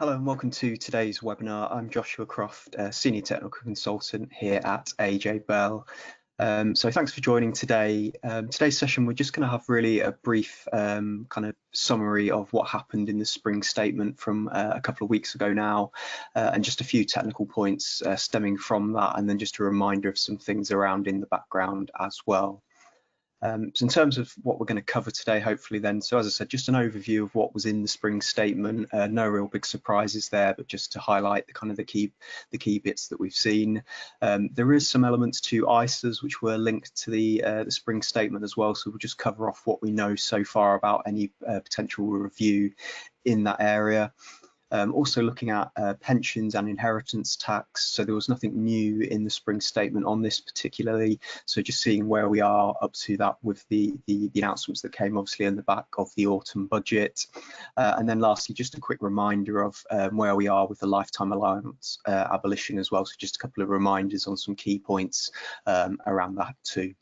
Hello and welcome to today's webinar. I'm Joshua Croft, Senior Technical Consultant here at AJ Bell. So thanks for joining today. Today's session, we're just going to have really a brief kind of summary of what happened in the spring statement from a couple of weeks ago now, and just a few technical points stemming from that, and then just a reminder of some things around in the background as well. So in terms of what we're going to cover today, hopefully then, so as I said, just an overview of what was in the spring statement. No real big surprises there, but just to highlight the kind of the key bits that we've seen. There is some elements to ISAs which were linked to the spring statement as well. So we'll just cover off what we know so far about any potential review in that area. Also looking at pensions and inheritance tax, so there was nothing new in the spring statement on this particularly, so just seeing where we are up to that with the announcements that came obviously in the back of the autumn budget. And then lastly, just a quick reminder of where we are with the lifetime allowance abolition as well, so just a couple of reminders on some key points around that too.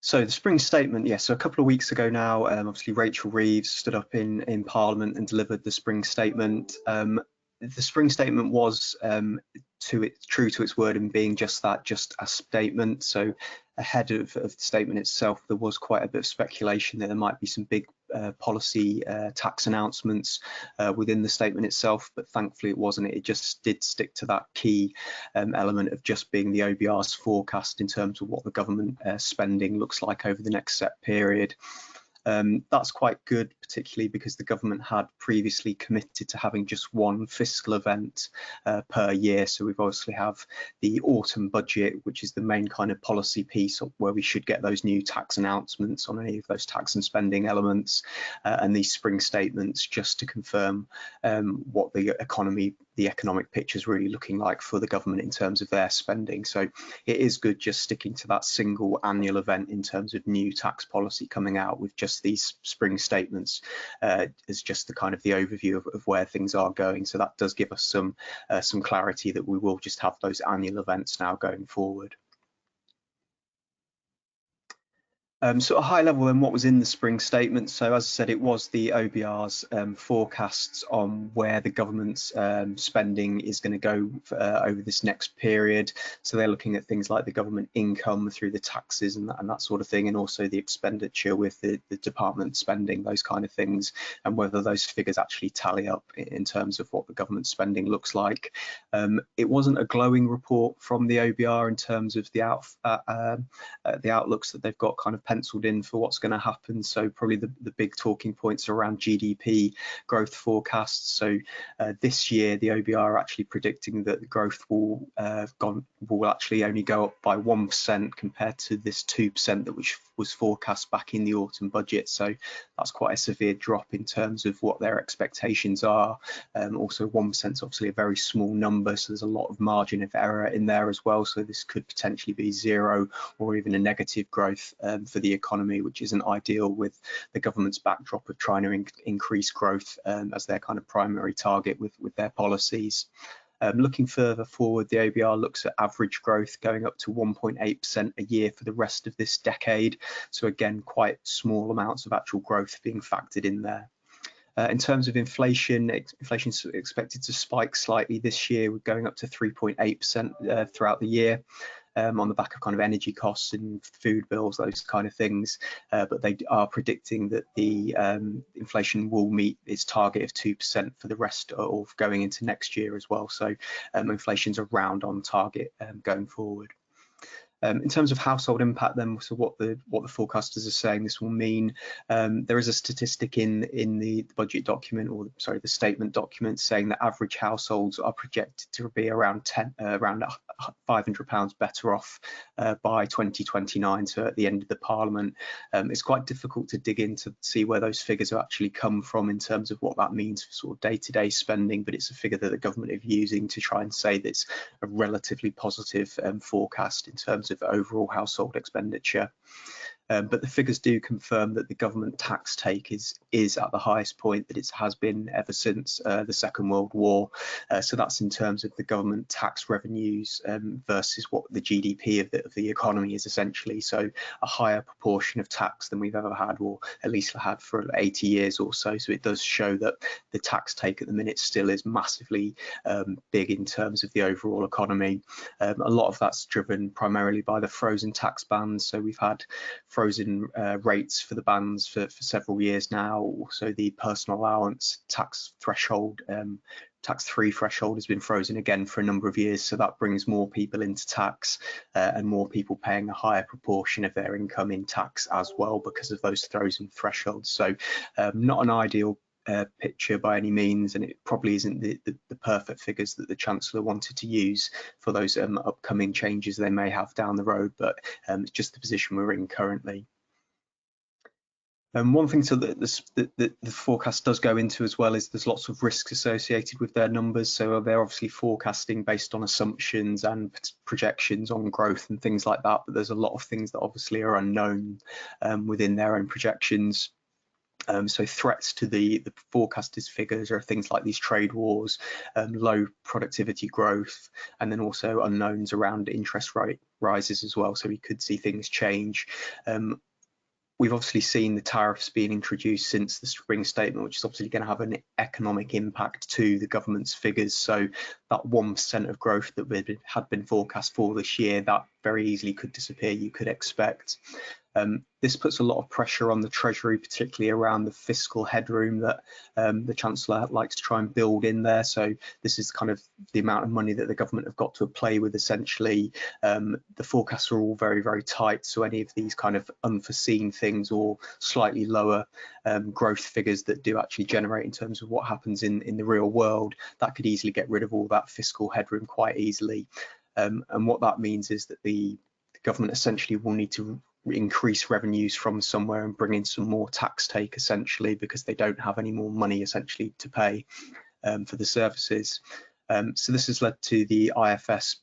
So the spring statement, so a couple of weeks ago now, obviously Rachel Reeves stood up in Parliament and delivered the spring statement. The spring statement was true to its word in being just that, just a statement. So ahead of the statement itself, there was quite a bit of speculation that there might be some big policy tax announcements within the statement itself, but thankfully it wasn't. It just did stick to that key element of just being the OBR's forecast in terms of what the government spending looks like over the next set period. That's quite good, particularly because the government had previously committed to having just one fiscal event per year. So we've obviously have the autumn budget, which is the main kind of policy piece where we should get those new tax announcements on any of those tax and spending elements, and these spring statements just to confirm what the economic picture is really looking like for the government in terms of their spending. So it is good just sticking to that single annual event in terms of new tax policy coming out with just these spring statements as just the kind of the overview of where things are going. So that does give us some clarity that we will just have those annual events now going forward. So at a high level then, what was in the spring statement? So as I said, it was the OBR's forecasts on where the government's spending is going to go over this next period. So they're looking at things like the government income through the taxes and that sort of thing, and also the expenditure with the department spending, those kind of things, and whether those figures actually tally up in terms of what the government spending looks like. It wasn't a glowing report from the OBR in terms of the outlooks that they've got kind of penciled in for what's going to happen. So probably the big talking points around GDP growth forecasts. So this year the OBR are actually predicting that the growth will actually only go up by 1% compared to this 2% that which was forecast back in the autumn budget. So that's quite a severe drop in terms of what their expectations are. Also 1% is obviously a very small number, so there's a lot of margin of error in there as well. So this could potentially be zero or even a negative growth for the economy, which isn't ideal with the government's backdrop of trying to increase growth as their kind of primary target with their policies. Looking further forward, the OBR looks at average growth going up to 1.8% a year for the rest of this decade. So again, quite small amounts of actual growth being factored in there. In terms of inflation, inflation is expected to spike slightly this year, going up to 3.8% throughout the year. On the back of kind of energy costs and food bills, those kind of things, but they are predicting that the inflation will meet its target of 2% for the rest of going into next year as well. So inflation's around on target going forward. In terms of household impact then, so what the forecasters are saying this will mean, there is a statistic in the budget document, or sorry, the statement document, saying that average households are projected to be around £500 better off by 2029, so at the end of the Parliament. It's quite difficult to dig in to see where those figures have actually come from in terms of what that means for sort of day-to-day spending, but it's a figure that the government are using to try and say that it's a relatively positive forecast in terms of overall household expenditure. But the figures do confirm that the government tax take is at the highest point that it has been ever since the Second World War. So that's in terms of the government tax revenues versus what the GDP of the economy is essentially. So a higher proportion of tax than we've ever had, or at least had for 80 years or so. So it does show that the tax take at the minute still is massively big in terms of the overall economy. A lot of that's driven primarily by the frozen tax bans. So we've had frozen rates for the bans for several years now. Also the personal allowance tax threshold, tax-free threshold has been frozen again for a number of years, so that brings more people into tax and more people paying a higher proportion of their income in tax as well because of those frozen thresholds. So not an ideal picture by any means, and it probably isn't the perfect figures that the Chancellor wanted to use for those upcoming changes they may have down the road, but it's just the position we're in currently. One thing that the forecast does go into as well is there's lots of risks associated with their numbers. So they're obviously forecasting based on assumptions and projections on growth and things like that, but there's a lot of things that obviously are unknown within their own projections. So threats to the forecasted figures are things like these trade wars, low productivity growth, and then also unknowns around interest rate rises as well. So we could see things change. We've obviously seen the tariffs being introduced since the spring statement, which is obviously going to have an economic impact to the government's figures. So that 1% of growth that had been forecast for this year, that very easily could disappear, you could expect. This puts a lot of pressure on the Treasury, particularly around the fiscal headroom that the Chancellor likes to try and build in there. So this is kind of the amount of money that the government have got to play with essentially. The forecasts are all very, very tight. So any of these kind of unforeseen things or slightly lower growth figures that do actually generate in terms of what happens in the real world, that could easily get rid of all that fiscal headroom quite easily. And what that means is that the government essentially will need to increase revenues from somewhere and bring in some more tax take essentially, because they don't have any more money essentially to pay for the services. So this has led to the IFS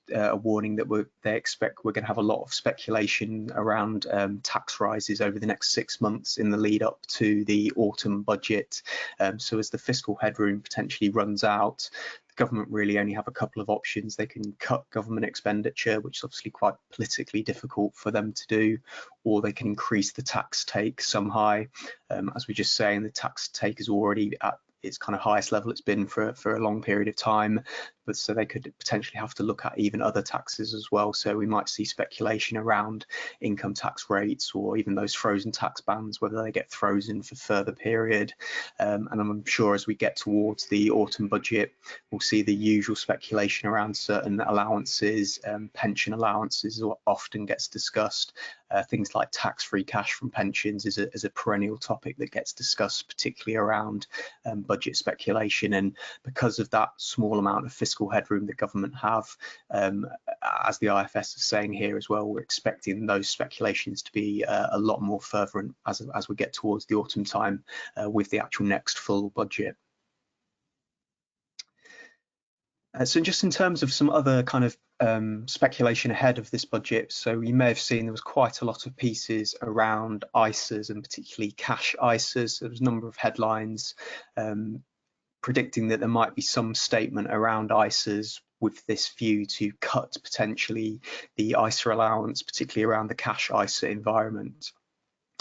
warning that they expect we're going to have a lot of speculation around tax rises over the next 6 months in the lead up to the autumn budget. So as the fiscal headroom potentially runs out, the government really only have a couple of options. They can cut government expenditure, which is obviously quite politically difficult for them to do, or they can increase the tax take somehow. As we just saying, the tax take is already at its kind of highest level it's been for a long period of time, but so they could potentially have to look at even other taxes as well. So we might see speculation around income tax rates or even those frozen tax bans, whether they get frozen for further period. And I'm sure as we get towards the autumn budget, we'll see the usual speculation around certain allowances. Pension allowances often gets discussed. Things like tax-free cash from pensions is a perennial topic that gets discussed, particularly around budget speculation. And because of that small amount of fiscal headroom the government have, as the IFS is saying here as well, we're expecting those speculations to be a lot more fervent as we get towards the autumn time with the actual next full budget. So just in terms of some other kind of speculation ahead of this budget, so you may have seen there was quite a lot of pieces around ISAs and particularly cash ISAs. There was a number of headlines predicting that there might be some statement around ISAs with this view to cut potentially the ISA allowance, particularly around the cash ISA environment.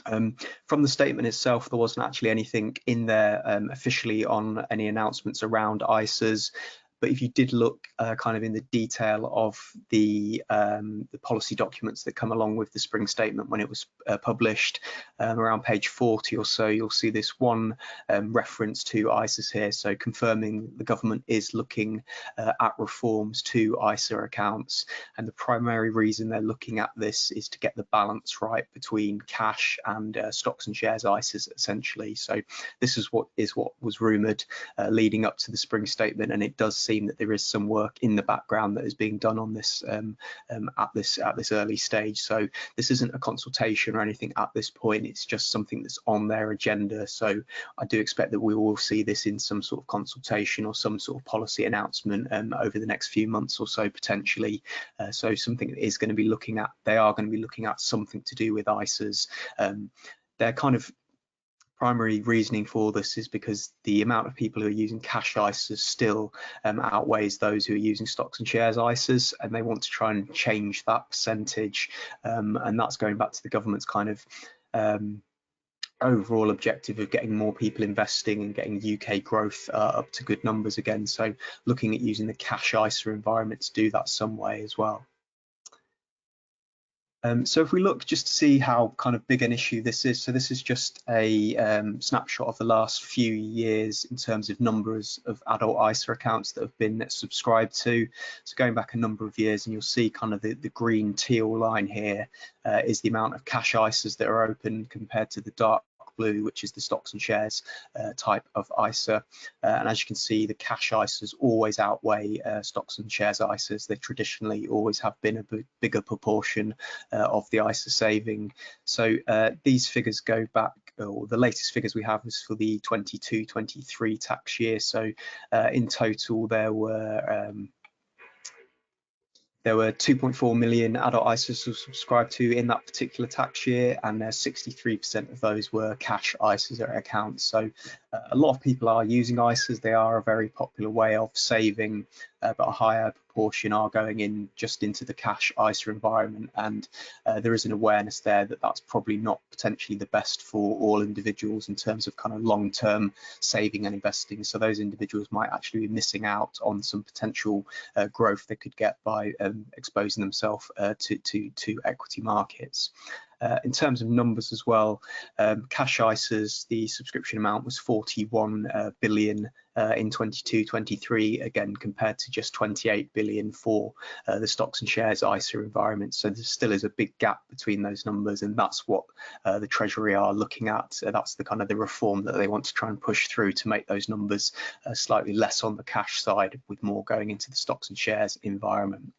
From the statement itself, there wasn't actually anything in there officially on any announcements around ISAs. But if you did look kind of in the detail of the policy documents that come along with the spring statement when it was published, around page 40 or so, you'll see this one reference to ISAs here. So confirming the government is looking at reforms to ISA accounts. And the primary reason they're looking at this is to get the balance right between cash and stocks and shares ISAs essentially. So this is what was rumoured leading up to the spring statement, and it does seem seem that there is some work in the background that is being done on this at this early stage. So this isn't a consultation or anything at this point, it's just something that's on their agenda. So I do expect that we will see this in some sort of consultation or some sort of policy announcement over the next few months or so potentially. So something that is going to be looking at, they are going to be looking at something to do with ISAs. Their kind of primary reasoning for this is because the amount of people who are using cash ISAs still outweighs those who are using stocks and shares ISAs, and they want to try and change that percentage, and that's going back to the government's kind of overall objective of getting more people investing and getting UK growth up to good numbers again. So looking at using the cash ISA environment to do that some way as well. So if we look just to see how kind of big an issue this is, so this is just a snapshot of the last few years in terms of numbers of adult ISA accounts that have been subscribed to. So going back a number of years, and you'll see kind of the green teal line here is the amount of cash ISAs that are open compared to the dark blue, which is the stocks and shares type of ISA. And as you can see, the cash ISAs always outweigh stocks and shares ISAs. They traditionally always have been a bigger proportion of the ISA saving. So these figures go back, or the latest figures we have is for the 22-23 tax year. So in total there were 2.4 million adult ISAs subscribed to in that particular tax year, and 63% of those were cash ISAs or accounts. So a lot of people are using ISAs. They are a very popular way of saving, but a higher proportion are going in just into the cash ISA environment, and there is an awareness there that that's probably not potentially the best for all individuals in terms of kind of long-term saving and investing. So those individuals might actually be missing out on some potential growth they could get by exposing themselves to equity markets. In terms of numbers as well, cash ISAs, the subscription amount was 41 billion in 22-23, again compared to just 28 billion for the stocks and shares ISA environment. So there still is a big gap between those numbers, and that's what the Treasury are looking at. That's the kind of the reform that they want to try and push through to make those numbers slightly less on the cash side, with more going into the stocks and shares environment.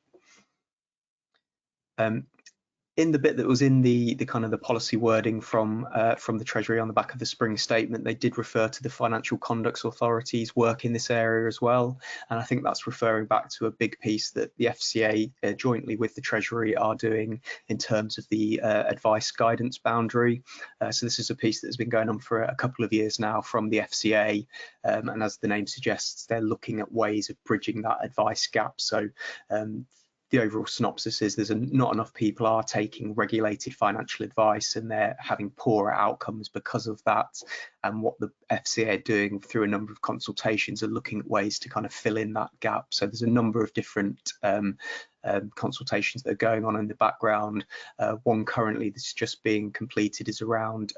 In the bit that was in the kind of the policy wording from the Treasury on the back of the spring statement, they did refer to the Financial Conduct Authority's work in this area as well, and I think that's referring back to a big piece that the FCA jointly with the Treasury are doing in terms of the advice guidance boundary. So this is a piece that has been going on for a couple of years now from the FCA, and as the name suggests, they're looking at ways of bridging that advice gap. So the overall synopsis is there's not enough people are taking regulated financial advice, and they're having poorer outcomes because of that. And what the FCA are doing through a number of consultations are looking at ways to kind of fill in that gap. So there's a number of different consultations that are going on in the background. One currently that's just being completed is around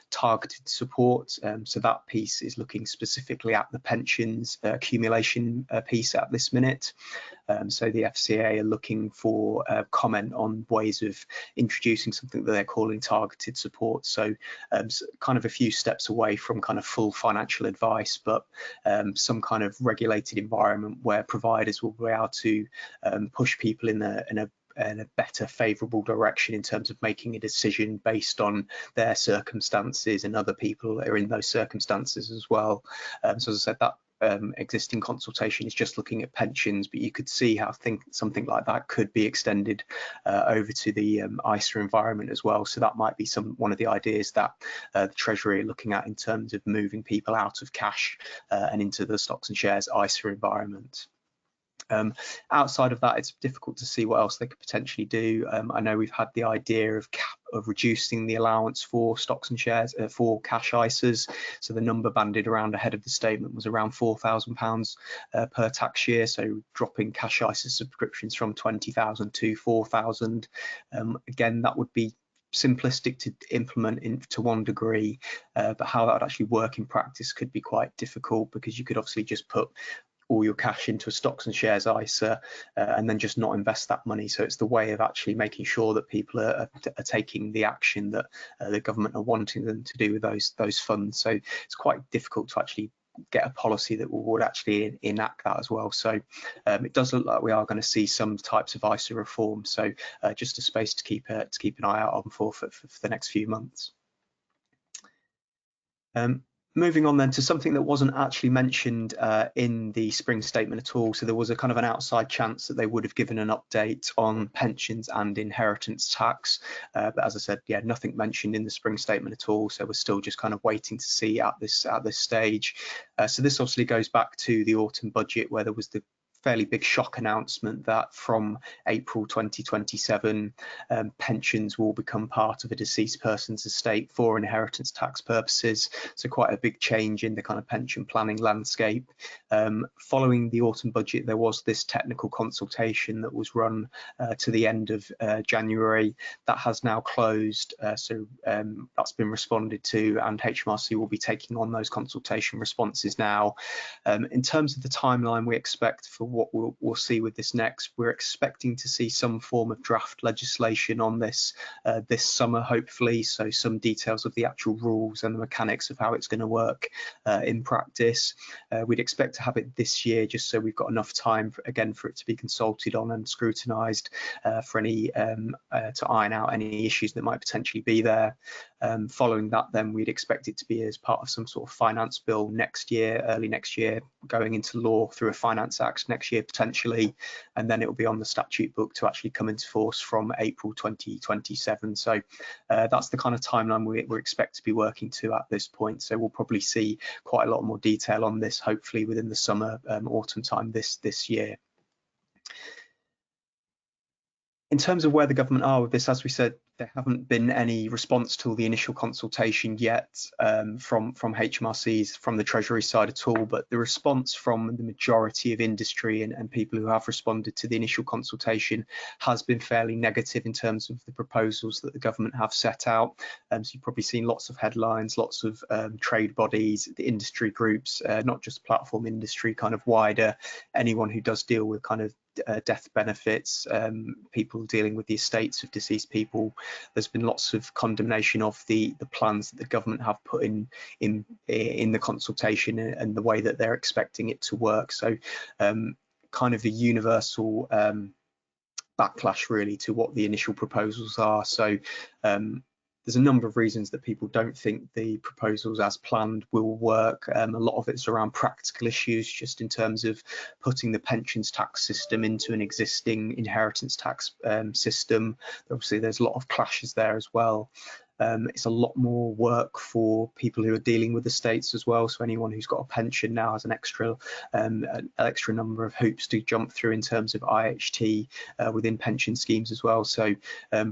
targeted support. So that piece is looking specifically at the pensions accumulation piece at this minute. So the FCA are looking for comment on ways of introducing something that they're calling targeted support. So kind of a few steps away from kind of full financial advice, but some kind of regulated environment where providers will be able to push people in a better favourable direction in terms of making a decision based on their circumstances, and other people are in those circumstances as well. So as I said, that existing consultation is just looking at pensions, but you could see how something like that could be extended over to the ISA environment as well. So that might be one of the ideas that the Treasury are looking at in terms of moving people out of cash and into the stocks and shares ISA environment. Outside of that, it's difficult to see what else they could potentially do. I know we've had the idea of reducing the allowance for stocks and shares for cash ISAs. So the number banded around ahead of the statement was around £4,000 per tax year. So dropping cash ISA subscriptions from 20,000 to 4,000. Again, that would be simplistic to implement to one degree, but how that would actually work in practice could be quite difficult, because you could obviously just put all your cash into a stocks and shares ISA and then just not invest that money. So it's the way of actually making sure that people are taking the action that the government are wanting them to do with those funds. So it's quite difficult to actually get a policy that would actually enact that as well. So it does look like we are going to see some types of ISA reform. So just a space to keep an eye out on for the next few months. Moving on then to something that wasn't actually mentioned in the spring statement at all. So there was a kind of an outside chance that they would have given an update on pensions and inheritance tax. But as I said, yeah, nothing mentioned in the spring statement at all. So we're still just kind of waiting to see at this stage. So this obviously goes back to the autumn budget, where there was the fairly big shock announcement that from April 2027, pensions will become part of a deceased person's estate for inheritance tax purposes. So quite a big change in the kind of pension planning landscape. Following the autumn budget, there was this technical consultation that was run to the end of January. That has now closed, so that's been responded to, and HMRC will be taking on those consultation responses now. In terms of the timeline we expect for what we'll see with this next, we're expecting to see some form of draft legislation on this this summer, hopefully. So some details of the actual rules and the mechanics of how it's going to work in practice. We'd expect to have it this year, just so we've got enough time for it to be consulted on and scrutinised for any to iron out any issues that might potentially be there. Following that, then we'd expect it to be as part of some sort of finance bill next year, early next year, going into law through a Finance Act next year potentially, and then it will be on the statute book to actually come into force from April 2027. So that's the kind of timeline we expect to be working to at this point. So we'll probably see quite a lot more detail on this, hopefully within the summer, autumn time this year. In terms of where the government are with this, as we said, there haven't been any response to the initial consultation yet from HMRC's, from the Treasury side at all, but the response from the majority of industry and people who have responded to the initial consultation has been fairly negative in terms of the proposals that the government have set out. So you've probably seen lots of headlines, lots of trade bodies, the industry groups, not just platform industry, kind of wider, anyone who does deal with kind of death benefits, people dealing with the estates of deceased people. There's been lots of condemnation of the plans that the government have put in the consultation and the way that they're expecting it to work. So kind of a universal backlash really to what the initial proposals are. So there's a number of reasons that people don't think the proposals as planned will work. A lot of it's around practical issues, just in terms of putting the pensions tax system into an existing inheritance tax system. Obviously, there's a lot of clashes there as well. It's a lot more work for people who are dealing with estates as well. So anyone who's got a pension now has an extra number of hoops to jump through in terms of IHT within pension schemes as well. So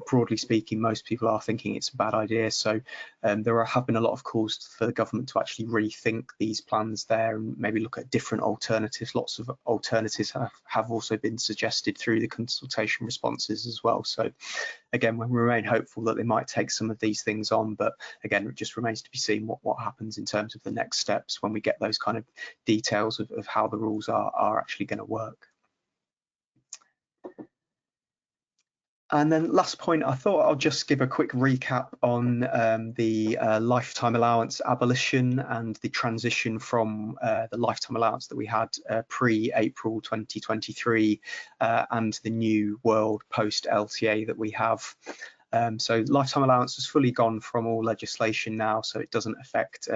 broadly speaking, most people are thinking it's a bad idea. So there have been a lot of calls for the government to actually rethink these plans there and maybe look at different alternatives. Lots of alternatives have also been suggested through the consultation responses as well. So again, we remain hopeful that they might take some of these things on, but again, it just remains to be seen what happens in terms of the next steps when we get those kind of details of how the rules are actually going to work. And then last point, I thought I'll just give a quick recap on the lifetime allowance abolition and the transition from the lifetime allowance that we had pre-April 2023 and the new world post-LTA that we have. So lifetime allowance has fully gone from all legislation now, so it doesn't affect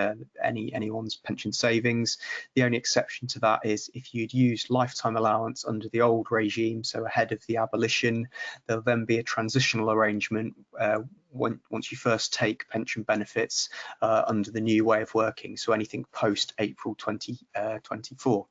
anyone's pension savings. The only exception to that is if you'd used lifetime allowance under the old regime, so ahead of the abolition, there'll then be a transitional arrangement once you first take pension benefits under the new way of working, so anything post April 2024.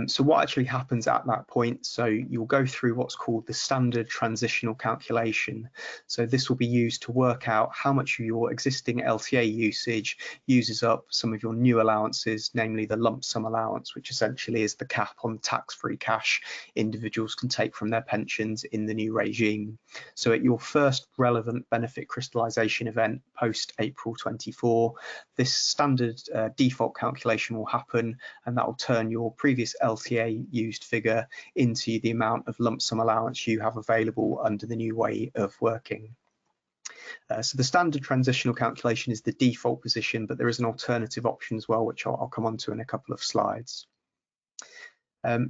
So what actually happens at that point? So you'll go through what's called the standard transitional calculation. So this will be used to work out how much of your existing LTA usage uses up some of your new allowances, namely the lump sum allowance, which essentially is the cap on tax-free cash individuals can take from their pensions in the new regime. So at your first relevant benefit crystallisation event post April 24, this standard default calculation will happen, and that will turn your previous LTA used figure into the amount of lump sum allowance you have available under the new way of working. So the standard transitional calculation is the default position, but there is an alternative option as well, which I'll come on to in a couple of slides.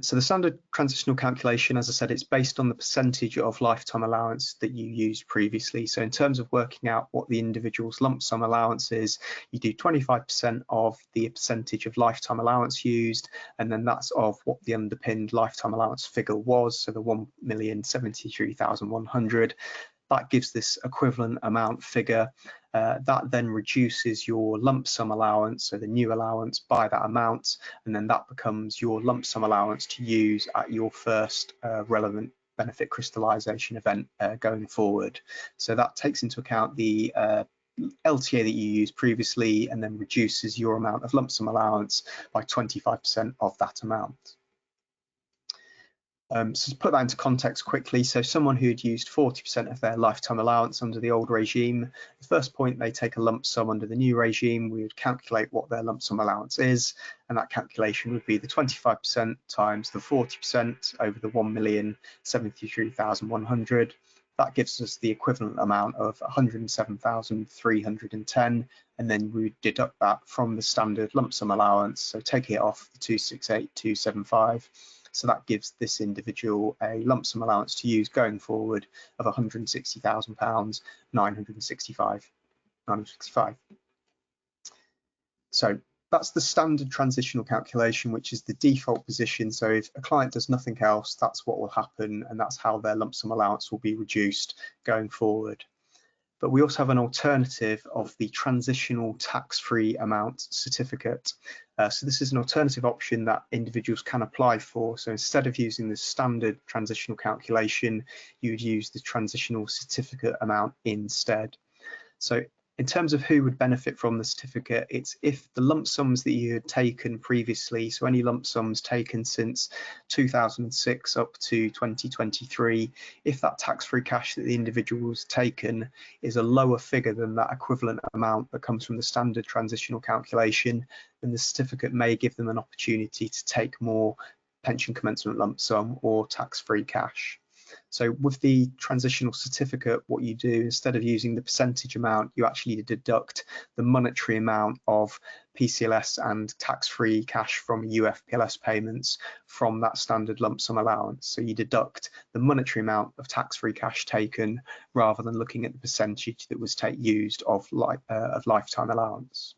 So the standard transitional calculation, as I said, it's based on the percentage of lifetime allowance that you used previously. So in terms of working out what the individual's lump sum allowance is, you do 25% of the percentage of lifetime allowance used, and then that's of what the underpinned lifetime allowance figure was, so the 1,073,100. That gives this equivalent amount figure. That then reduces your lump sum allowance, so the new allowance, by that amount, and then that becomes your lump sum allowance to use at your first relevant benefit crystallisation event going forward. So that takes into account the LTA that you used previously and then reduces your amount of lump sum allowance by 25% of that amount. So to put that into context quickly, so someone who had used 40% of their lifetime allowance under the old regime, the first point they take a lump sum under the new regime, we would calculate what their lump sum allowance is, and that calculation would be the 25% times the 40% over the 1,073,100. That gives us the equivalent amount of 107,310, and then we would deduct that from the standard lump sum allowance, so taking it off the 268,275. So that gives this individual a lump sum allowance to use going forward of £160,000, 965. So that's the standard transitional calculation, which is the default position. So if a client does nothing else, that's what will happen, and that's how their lump sum allowance will be reduced going forward. But we also have an alternative of the transitional tax-free amount certificate. So this is an alternative option that individuals can apply for. So instead of using the standard transitional calculation, you would use the transitional certificate amount instead. So in terms of who would benefit from the certificate, it's if the lump sums that you had taken previously, so any lump sums taken since 2006 up to 2023, if that tax-free cash that the individual has taken is a lower figure than that equivalent amount that comes from the standard transitional calculation, then the certificate may give them an opportunity to take more pension commencement lump sum or tax-free cash. So with the transitional certificate, what you do, instead of using the percentage amount, you actually deduct the monetary amount of PCLS and tax-free cash from UFPLS payments from that standard lump sum allowance. So you deduct the monetary amount of tax-free cash taken rather than looking at the percentage that was used of lifetime allowance.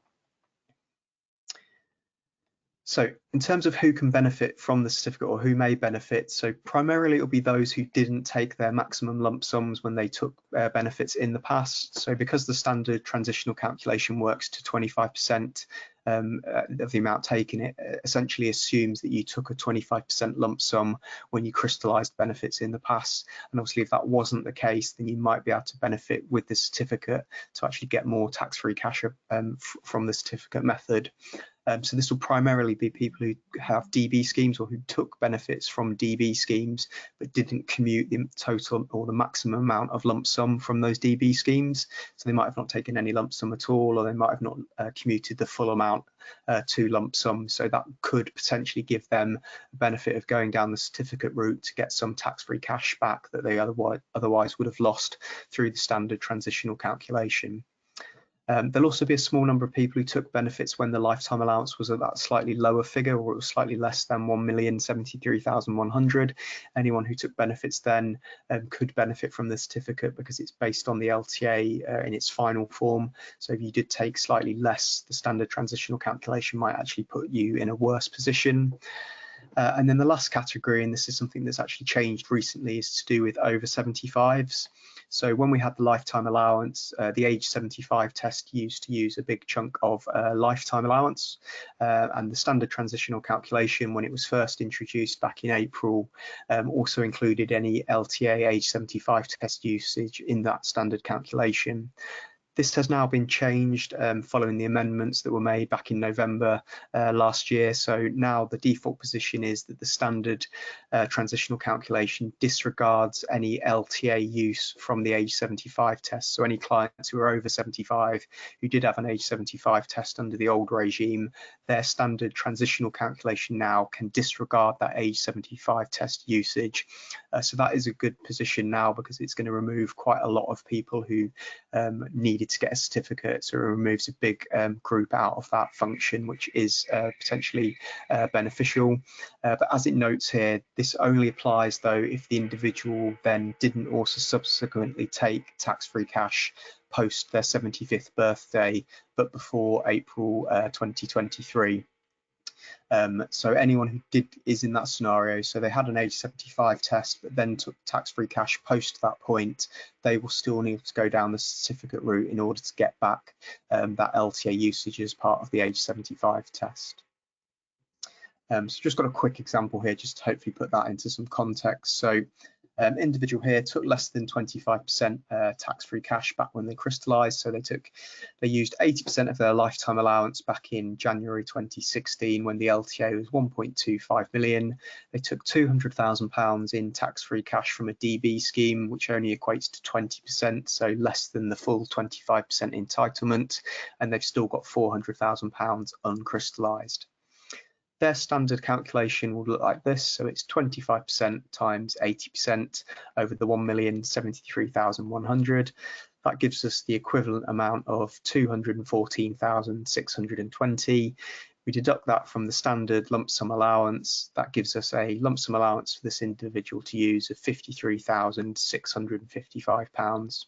So in terms of who can benefit from the certificate or who may benefit, so primarily it will be those who didn't take their maximum lump sums when they took benefits in the past. So because the standard transitional calculation works to 25% of the amount taken, it essentially assumes that you took a 25% lump sum when you crystallised benefits in the past. And obviously if that wasn't the case, then you might be able to benefit with the certificate to actually get more tax-free cash from the certificate method. So this will primarily be people who have DB schemes or who took benefits from DB schemes but didn't commute the total or the maximum amount of lump sum from those DB schemes. So they might have not taken any lump sum at all, or they might have not commuted the full amount to lump sum. So that could potentially give them a benefit of going down the certificate route to get some tax-free cash back that they otherwise would have lost through the standard transitional calculation. There'll also be a small number of people who took benefits when the lifetime allowance was at that slightly lower figure, or it was slightly less than 1,073,100. Anyone who took benefits then could benefit from the certificate because it's based on the LTA in its final form. So if you did take slightly less, the standard transitional calculation might actually put you in a worse position. And then the last category, and this is something that's actually changed recently, is to do with over 75s. So when we had the lifetime allowance, the age 75 test used to use a big chunk of lifetime allowance, and the standard transitional calculation, when it was first introduced back in April, also included any LTA age 75 test usage in that standard calculation. This has now been changed following the amendments that were made back in November last year. So now the default position is that the standard transitional calculation disregards any LTA use from the age 75 test. So any clients who are over 75 who did have an age 75 test under the old regime, their standard transitional calculation now can disregard that age 75 test usage. So that is a good position now, because it's going to remove quite a lot of people who needed to get a certificate, so it removes a big group out of that function, which is potentially beneficial. But as it notes here, this only applies though if the individual then didn't also subsequently take tax-free cash post their 75th birthday, but before April 2023. So anyone who is in that scenario, so they had an age 75 test but then took tax-free cash post that point, they will still need to go down the certificate route in order to get back that LTA usage as part of the age 75 test. So just got a quick example here just to hopefully put that into some context. So individual here took less than 25% tax-free cash back when they crystallized. So they used 80% of their lifetime allowance back in January 2016 when the LTA was 1.25 million. They took £200,000 in tax-free cash from a DB scheme, which only equates to 20%, so less than the full 25% entitlement, and they've still got £400,000 uncrystallized. Their standard calculation will look like this. So it's 25% times 80% over the 1,073,100. That gives us the equivalent amount of 214,620. We deduct that from the standard lump sum allowance. That gives us a lump sum allowance for this individual to use of £53,655.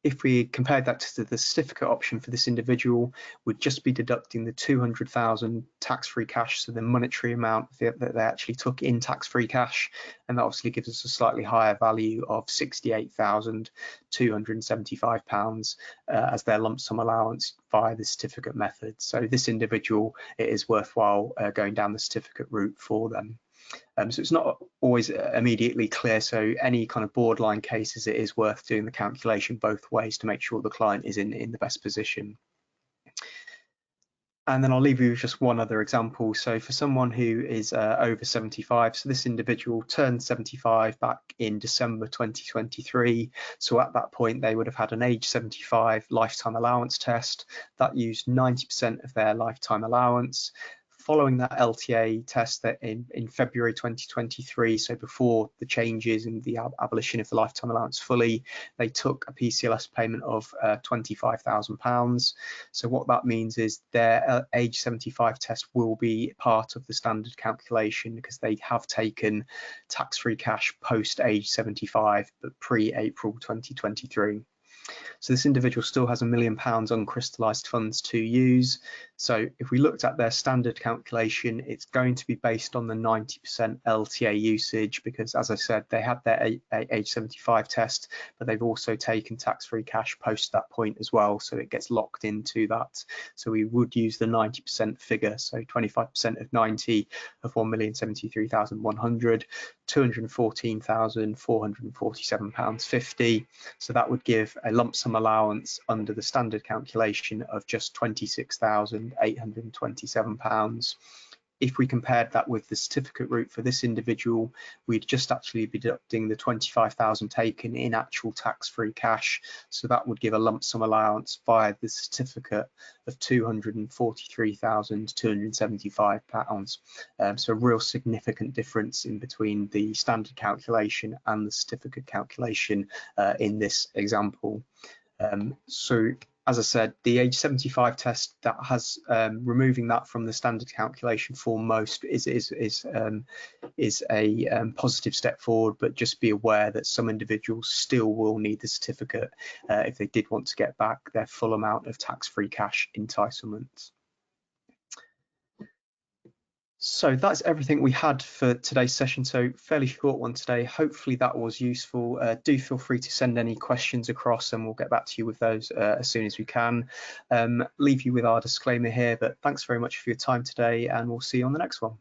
If we compared that to the certificate option for this individual, we'd just be deducting the 200,000 tax-free cash, so the monetary amount that they actually took in tax-free cash, and that obviously gives us a slightly higher value of £68,275 as their lump sum allowance via the certificate method. So this individual, it is worthwhile going down the certificate route for them. So it's not always immediately clear, so any kind of borderline cases, it is worth doing the calculation both ways to make sure the client is in the best position. And then I'll leave you with just one other example. So for someone who is over 75, so this individual turned 75 back in December 2023. So at that point, they would have had an age 75 lifetime allowance test that used 90% of their lifetime allowance. Following that LTA test that in February 2023, so before the changes and the abolition of the lifetime allowance fully, they took a PCLS payment of £25,000. So what that means is their age 75 test will be part of the standard calculation because they have taken tax-free cash post age 75, but pre-April 2023. So this individual still has £1 million uncrystallised funds to use. So if we looked at their standard calculation, it's going to be based on the 90% LTA usage because, as I said, they had their age 75 test, but they've also taken tax-free cash post that point as well. So it gets locked into that. So we would use the 90% figure. So 25% of 90 of 1,073,100, £214,447.50. So that would give a lump sum allowance under the standard calculation of just £26,827. If we compared that with the certificate route for this individual, we'd just actually be deducting the 25,000 taken in actual tax-free cash. So that would give a lump sum allowance via the certificate of £243,275. So a real significant difference in between the standard calculation and the certificate calculation in this example. So as I said, the age 75 test that has removing that from the standard calculation for most is a positive step forward, but just be aware that some individuals still will need the certificate if they did want to get back their full amount of tax-free cash entitlements. So that's everything we had for today's session. So fairly short one today. Hopefully that was useful. Do feel free to send any questions across and we'll get back to you with those as soon as we can. Leave you with our disclaimer here, but thanks very much for your time today and we'll see you on the next one.